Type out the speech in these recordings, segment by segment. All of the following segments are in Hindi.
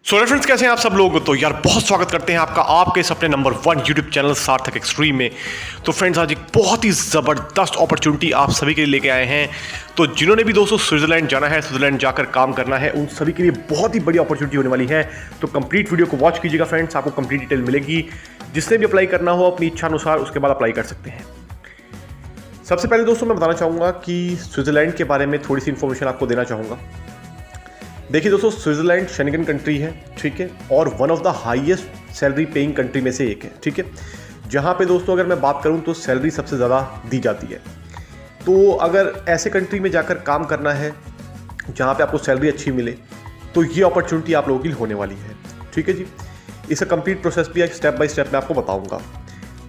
सो फ्रेंड्स, कैसे हैं आप सब लोग। तो यार बहुत स्वागत करते हैं आपका आपके इस अपने नंबर 1 यूट्यूब चैनल सार्थक एक्सट्रीम में। तो फ्रेंड्स, आज एक बहुत ही ज़बरदस्त अपॉर्चुनिटी आप सभी के लिए लेके आए हैं। तो जिन्होंने भी दोस्तों स्विट्जरलैंड जाना है, स्विट्जरलैंड जाकर काम करना है, उन सभी के लिए बहुत ही बड़ी अपॉर्चुनिटी होने वाली है। तो कंप्लीट वीडियो को वॉच कीजिएगा फ्रेंड्स, आपको कंप्लीट डिटेल मिलेगी। जिसने भी अप्लाई करना हो अपनी इच्छा अनुसार उसके बाद अप्लाई कर सकते हैं। सबसे पहले दोस्तों मैं बताना चाहूँगा कि स्विट्जरलैंड के बारे में थोड़ी सी इन्फॉर्मेशन आपको देना चाहूँगा। देखिए दोस्तों, स्विट्जरलैंड शेंगन कंट्री है, ठीक है, और one of the highest salary paying country में से एक है, ठीक है। जहाँ पे दोस्तों अगर मैं बात करूँ तो सैलरी सबसे ज़्यादा दी जाती है। तो अगर ऐसे कंट्री में जाकर काम करना है जहाँ पे आपको सैलरी अच्छी मिले, तो ये अपॉर्चुनिटी आप लोगों की होने वाली है, ठीक है जी। इसका कंप्लीट प्रोसेस भी स्टेप बाय स्टेप मैं आपको बताऊँगा।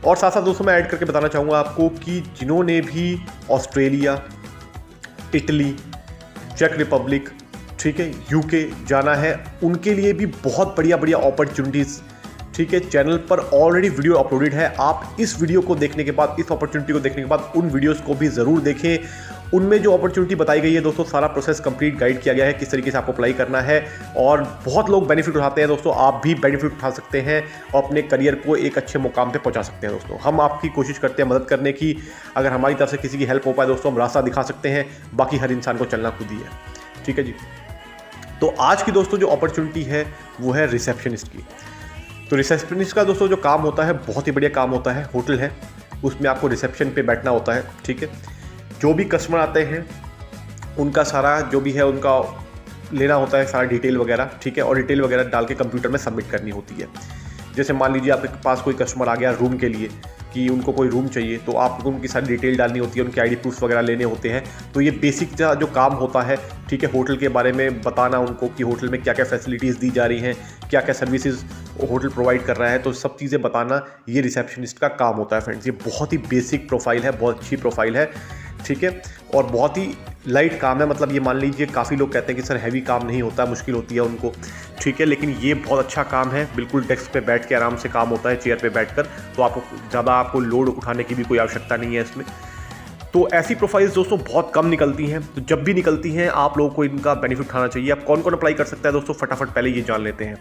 और साथ साथ दोस्तों मैं ऐड करके बताना चाहूँगा आपको कि जिन्होंने भी ऑस्ट्रेलिया, इटली, चेक रिपब्लिक, ठीक है, यूके जाना है, उनके लिए भी बहुत बढ़िया बढ़िया अपॉर्चुनिटीज़, ठीक है, चैनल पर ऑलरेडी वीडियो अपलोडेड है। आप इस वीडियो को देखने के बाद, इस अपॉर्चुनिटी को देखने के बाद उन वीडियोस को भी ज़रूर देखें। उनमें जो अपॉर्चुनिटी बताई गई है दोस्तों, सारा प्रोसेस कंप्लीट गाइड किया गया है किस तरीके से आपको अप्लाई करना है। और बहुत लोग बेनिफिट उठाते हैं दोस्तों, आप भी बेनिफिट उठा सकते हैं और अपने करियर को एक अच्छे मुकाम पे पहुंचा सकते हैं दोस्तों। हम आपकी कोशिश करते हैं मदद करने की। अगर हमारी तरफ से किसी की हेल्प हो पाए दोस्तों, हम रास्ता दिखा सकते हैं। बाकी हर इंसान को चलना खुद ही है, ठीक है जी। तो आज की दोस्तों जो अपॉर्चुनिटी है वो है रिसेप्शनिस्ट की। तो रिसेप्शनिस्ट का दोस्तों जो काम होता है बहुत ही बढ़िया काम होता है। होटल है, उसमें आपको रिसेप्शन पे बैठना होता है, ठीक है। जो भी कस्टमर आते हैं उनका सारा जो भी है उनका लेना होता है, सारा डिटेल वगैरह, ठीक है, और डिटेल वगैरह डाल के कंप्यूटर में सबमिट करनी होती है। जैसे मान लीजिए आपके पास कोई कस्टमर आ गया रूम के लिए कि उनको कोई रूम चाहिए, तो आपको उनकी सारी डिटेल डालनी होती है, उनके आईडी प्रूफ वगैरह लेने होते हैं। तो ये बेसिक जो काम होता है, ठीक है, होटल के बारे में बताना उनको कि होटल में क्या क्या फैसिलिटीज़ दी जा रही हैं, क्या क्या सर्विसेज होटल प्रोवाइड कर रहा है, तो सब चीज़ें बताना ये रिसेप्शनिस्ट का काम होता है फ्रेंड्स। ये बहुत ही बेसिक प्रोफाइल है, बहुत अच्छी प्रोफाइल है, ठीक है, और बहुत ही लाइट काम है। मतलब ये मान लीजिए काफ़ी लोग कहते हैं कि सर हैवी काम नहीं होता, मुश्किल होती है उनको, ठीक है, लेकिन ये बहुत अच्छा काम है। बिल्कुल डेस्क पे बैठ के आराम से काम होता है, चेयर पे बैठकर। तो आपको ज़्यादा आपको लोड उठाने की भी कोई आवश्यकता नहीं है इसमें। तो ऐसी प्रोफाइल्स दोस्तों बहुत कम निकलती हैं। तो जब भी निकलती हैं आप लोगों को इनका बेनिफिट उठाना चाहिए। अब कौन कौन अप्लाई कर सकता है दोस्तों, फटाफट पहले ये जान लेते हैं।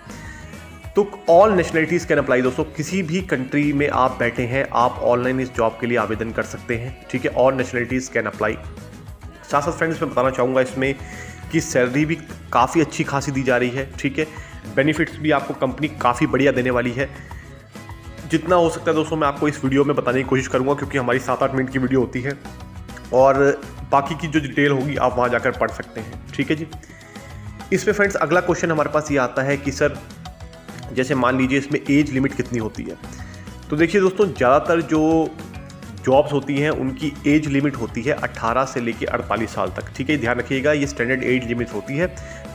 तो ऑल नेशनलिटीज़ कैन अप्लाई दोस्तों। किसी भी कंट्री में आप बैठे हैं, आप ऑनलाइन इस जॉब के लिए आवेदन कर सकते हैं, ठीक है। All nationalities can apply. साथ साथ फ्रेंड्स मैं बताना चाहूँगा इसमें कि सैलरी भी काफ़ी अच्छी खासी दी जा रही है, ठीक है। बेनिफिट्स भी आपको कंपनी काफ़ी बढ़िया देने वाली है। जितना हो सकता है दोस्तों मैं आपको इस वीडियो में बताने की कोशिश करूँगा, क्योंकि हमारी 7-8 मिनट की वीडियो होती है और बाकी की जो डिटेल होगी आप वहाँ जाकर पढ़ सकते हैं, ठीक है जी। इसमें फ्रेंड्स अगला क्वेश्चन हमारे पास ये आता है कि सर जैसे मान लीजिए इसमें एज लिमिट कितनी होती है। तो देखिए दोस्तों, ज़्यादातर जो जॉब्स होती हैं उनकी एज लिमिट होती है 18 से लेके 48 साल तक, ठीक है। ध्यान रखिएगा, ये स्टैंडर्ड एज लिमिट होती है,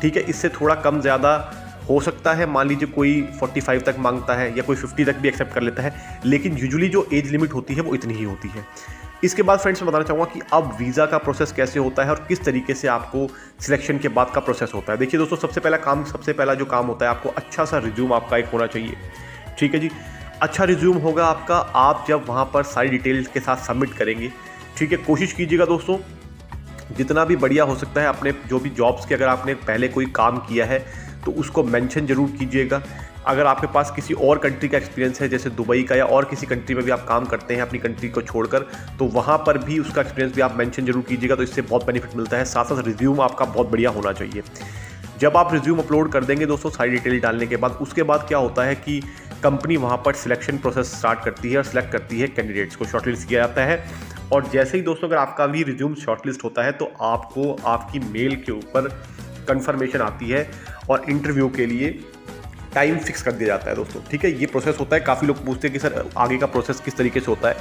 ठीक है। इससे थोड़ा कम ज़्यादा हो सकता है, मान लीजिए कोई 45 तक मांगता है या कोई 50 तक भी एक्सेप्ट कर लेता है, लेकिन यूजुअली जो एज लिमिट होती है वो इतनी ही होती है। इसके बाद फ्रेंड्स मैं बताना चाहूँगा कि अब वीज़ा का प्रोसेस कैसे होता है और किस तरीके से आपको सिलेक्शन के बाद का प्रोसेस होता है। देखिए दोस्तों, सबसे पहला जो काम होता है, आपको अच्छा सा रिज्यूम आपका एक होना चाहिए, ठीक है जी। अच्छा रिज्यूम होगा आपका, आप जब वहाँ पर सारी डिटेल्स के साथ सबमिट करेंगे, ठीक है। कोशिश कीजिएगा दोस्तों जितना भी बढ़िया हो सकता है अपने जो भी जॉब्स के, अगर आपने पहले कोई काम किया है तो उसको मेंशन जरूर कीजिएगा। अगर आपके पास किसी और कंट्री का एक्सपीरियंस है, जैसे दुबई का या और किसी कंट्री में भी आप काम करते हैं अपनी कंट्री को छोड़कर, तो वहाँ पर भी उसका एक्सपीरियंस भी आप मेंशन जरूर कीजिएगा। तो इससे बहुत बेनिफिट मिलता है। साथ साथ रिज्यूम आपका बहुत बढ़िया होना चाहिए। जब आप रिज्यूम अपलोड कर देंगे दोस्तों सारी डिटेल डालने के बाद, उसके बाद क्या होता है कि कंपनी वहाँ पर सिलेक्शन प्रोसेस स्टार्ट करती है और सिलेक्ट करती है कैंडिडेट्स को, शॉर्टलिस्ट किया जाता है। और जैसे ही दोस्तों अगर आपका भी रिज्यूम शॉर्टलिस्ट होता है तो आपको आपकी मेल के ऊपर कंफर्मेशन आती है और इंटरव्यू के लिए टाइम फिक्स कर दिया जाता है दोस्तों, ठीक है। ये प्रोसेस होता है। काफ़ी लोग पूछते हैं कि सर आगे का प्रोसेस किस तरीके से होता है,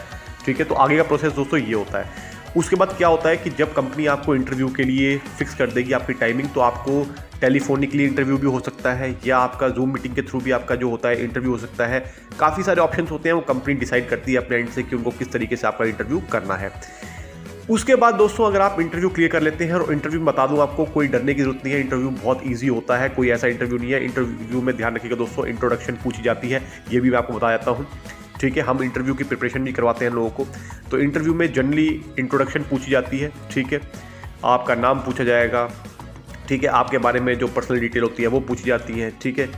ठीक है। तो आगे का प्रोसेस दोस्तों ये होता है। उसके बाद क्या होता है कि जब कंपनी आपको इंटरव्यू के लिए फिक्स कर देगी आपकी टाइमिंग, तो आपको टेलीफोनिकली इंटरव्यू भी हो सकता है या आपका जूम मीटिंग के थ्रू भी आपका जो होता है इंटरव्यू हो सकता है। काफ़ी सारे ऑप्शंस होते हैं, वो कंपनी डिसाइड करती है अपने एंड से कि उनको किस तरीके से आपका इंटरव्यू करना है। उसके बाद दोस्तों अगर आप इंटरव्यू क्लियर कर लेते हैं, और इंटरव्यू में बता दूं आपको कोई डरने की जरूरत नहीं है, इंटरव्यू बहुत इजी होता है, कोई ऐसा इंटरव्यू नहीं है। इंटरव्यू में ध्यान रखिएगा दोस्तों, इंट्रोडक्शन पूछी जाती है, ये भी मैं आपको बता देता हूँ, ठीक है। हम इंटरव्यू की प्रिपरेशन भी करवाते हैं लोगों को। तो इंटरव्यू में जनरली इंट्रोडक्शन पूछी जाती है, ठीक है। आपका नाम पूछा जाएगा, ठीक है। आपके बारे में जो पर्सनल डिटेल होती है वो पूछी जाती है, ठीक है।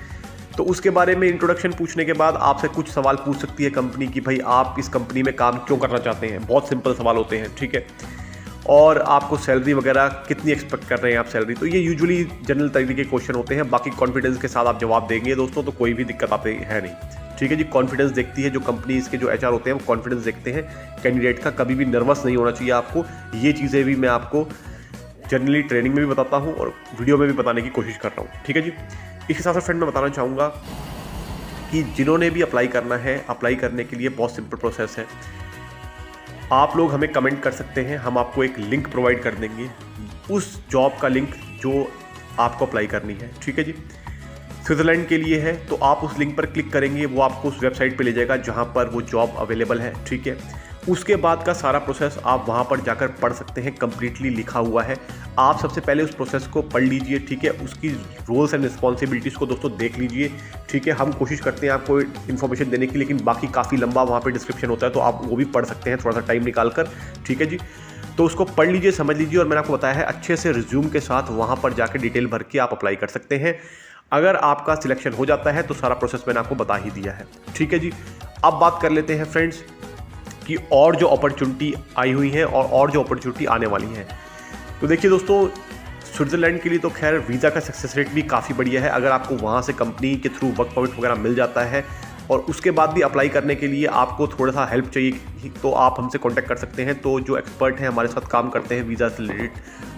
तो उसके बारे में इंट्रोडक्शन पूछने के बाद आपसे कुछ सवाल पूछ सकती है कंपनी कि भाई आप इस कंपनी में काम क्यों करना चाहते हैं। बहुत सिंपल सवाल होते हैं, ठीक है। और आपको सैलरी वगैरह कितनी एक्सपेक्ट कर रहे हैं आप सैलरी, तो ये यूजुअली जनरल तरीके के क्वेश्चन होते हैं। बाकी कॉन्फिडेंस के साथ आप जवाब देंगे दोस्तों तो कोई भी दिक्कत आती है नहीं, ठीक है जी। कॉन्फिडेंस देखती है जो कंपनी, इसके जो एचआर होते हैं वो कॉन्फिडेंस देखते हैं कैंडिडेट का। कभी भी नर्वस नहीं होना चाहिए आपको। ये चीज़ें भी मैं आपको जनरली ट्रेनिंग में भी बताता हूँ और वीडियो में भी बताने की कोशिश कर रहा हूँ, ठीक है जी। इसके साथ साथ फ्रेंड मैं बताना चाहूँगा कि जिन्होंने भी अप्लाई करना है, अप्लाई करने के लिए बहुत सिंपल प्रोसेस है। आप लोग हमें कमेंट कर सकते हैं, हम आपको एक लिंक प्रोवाइड कर देंगे, उस जॉब का लिंक जो आपको अप्लाई करनी है, ठीक है जी। स्विट्ज़रलैंड के लिए है तो आप उस लिंक पर क्लिक करेंगे, वो आपको उस वेबसाइट पे ले जाएगा जहाँ पर वो जॉब अवेलेबल है, ठीक है। उसके बाद का सारा प्रोसेस आप वहाँ पर जाकर पढ़ सकते हैं, कम्प्लीटली लिखा हुआ है। आप सबसे पहले उस प्रोसेस को पढ़ लीजिए, ठीक है। उसकी रोल्स एंड रिस्पॉन्सिबिलिटीज़ को दोस्तों देख लीजिए, ठीक है। हम कोशिश करते हैं आपको इन्फॉर्मेशन देने की, लेकिन बाकी काफ़ी लंबा वहाँ पर डिस्क्रिप्शन होता है तो आप वो भी पढ़ सकते हैं थोड़ा सा टाइम निकाल कर, ठीक है जी। तो उसको पढ़ लीजिए, समझ लीजिए, और मैंने आपको बताया है अच्छे से रिज्यूम के साथ वहाँ पर जाकर डिटेल भर के आप अप्लाई कर सकते हैं। अगर आपका सिलेक्शन हो जाता है तो सारा प्रोसेस मैंने आपको बता ही दिया है, ठीक है जी। अब बात कर लेते हैं फ्रेंड्स कि और जो अपॉर्चुनिटी आई हुई है और जो अपॉर्चुनिटी आने वाली है। तो देखिए दोस्तों, स्विट्ज़रलैंड के लिए तो खैर वीज़ा का सक्सेस रेट भी काफ़ी बढ़िया है। अगर आपको वहाँ से कंपनी के थ्रू वर्क परमिट वगैरह मिल जाता है और उसके बाद भी अप्लाई करने के लिए आपको थोड़ा सा हेल्प चाहिए तो आप हमसे कांटेक्ट कर सकते हैं। तो जो एक्सपर्ट हैं हमारे साथ काम करते हैं वीज़ा से रिलेटेड,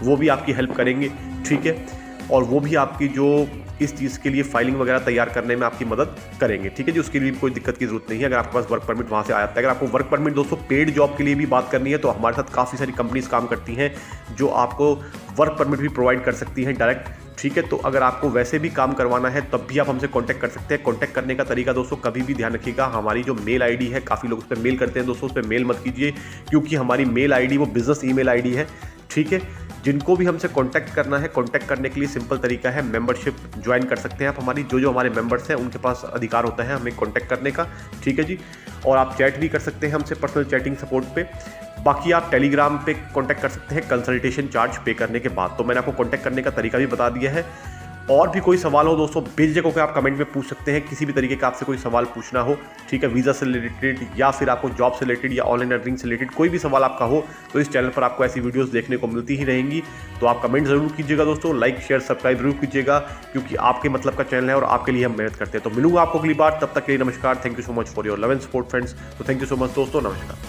वो भी आपकी हेल्प करेंगे, ठीक है। और वो भी आपकी जो इस चीज़ के लिए फाइलिंग वगैरह तैयार करने में आपकी मदद करेंगे, ठीक है जी। उसके लिए भी कोई दिक्कत की जरूरत नहीं है अगर आपके पास वर्क परमिट वहाँ से आ जाता है। अगर आपको वर्क परमिट दोस्तों पेड जॉब के लिए भी बात करनी है तो हमारे साथ काफ़ी सारी कंपनीज काम करती हैं जो आपको वर्क परमिट भी प्रोवाइड कर सकती हैं डायरेक्ट, ठीक है। तो अगर आपको वैसे भी काम करवाना है तब भी आप हमसे कांटेक्ट कर सकते हैं। कांटेक्ट करने का तरीका दोस्तों कभी भी ध्यान रखिएगा, हमारी जो मेल आईडी है, काफ़ी लोग उस पर मेल करते हैं दोस्तों, उस पर मेल मत कीजिए क्योंकि हमारी मेल आईडी वो बिजनेस ईमेल आईडी है, ठीक है। जिनको भी हमसे कांटेक्ट करना है, कांटेक्ट करने के लिए सिंपल तरीका है, मेंबरशिप ज्वाइन कर सकते हैं आप हमारी। जो हमारे मेंबर्स हैं उनके पास अधिकार होता है हमें कांटेक्ट करने का, ठीक है जी। और आप चैट भी कर सकते हैं हमसे पर्सनल चैटिंग सपोर्ट पे। बाकी आप टेलीग्राम पे कांटेक्ट कर सकते हैं कंसल्टेशन चार्ज पे करने के बाद। तो मैंने आपको कांटेक्ट करने का तरीका भी बता दिया है। और भी कोई सवाल हो दोस्तों बेझिझक होकर आप कमेंट में पूछ सकते हैं, किसी भी तरीके का आपसे कोई सवाल पूछना हो, ठीक है। वीज़ा से रिलेटेड या फिर आपको जॉब से रिलेटेड या ऑनलाइन अर्निंग से रिलेटेड कोई भी सवाल आपका हो तो इस चैनल पर आपको ऐसी वीडियोस देखने को मिलती ही रहेंगी। तो आप कमेंट जरूर कीजिएगा दोस्तों, लाइक शेयर सब्सक्राइब जरूर कीजिएगा क्योंकि आपके मतलब का चैनल है और आपके लिए हम मेहनत करते हैं। तो मिलूंगा आपको अगली बार, तब तक के लिए नमस्कार। Thank you so much for your love and support friends. तो थैंक यू सो मच दोस्तों, नमस्कार।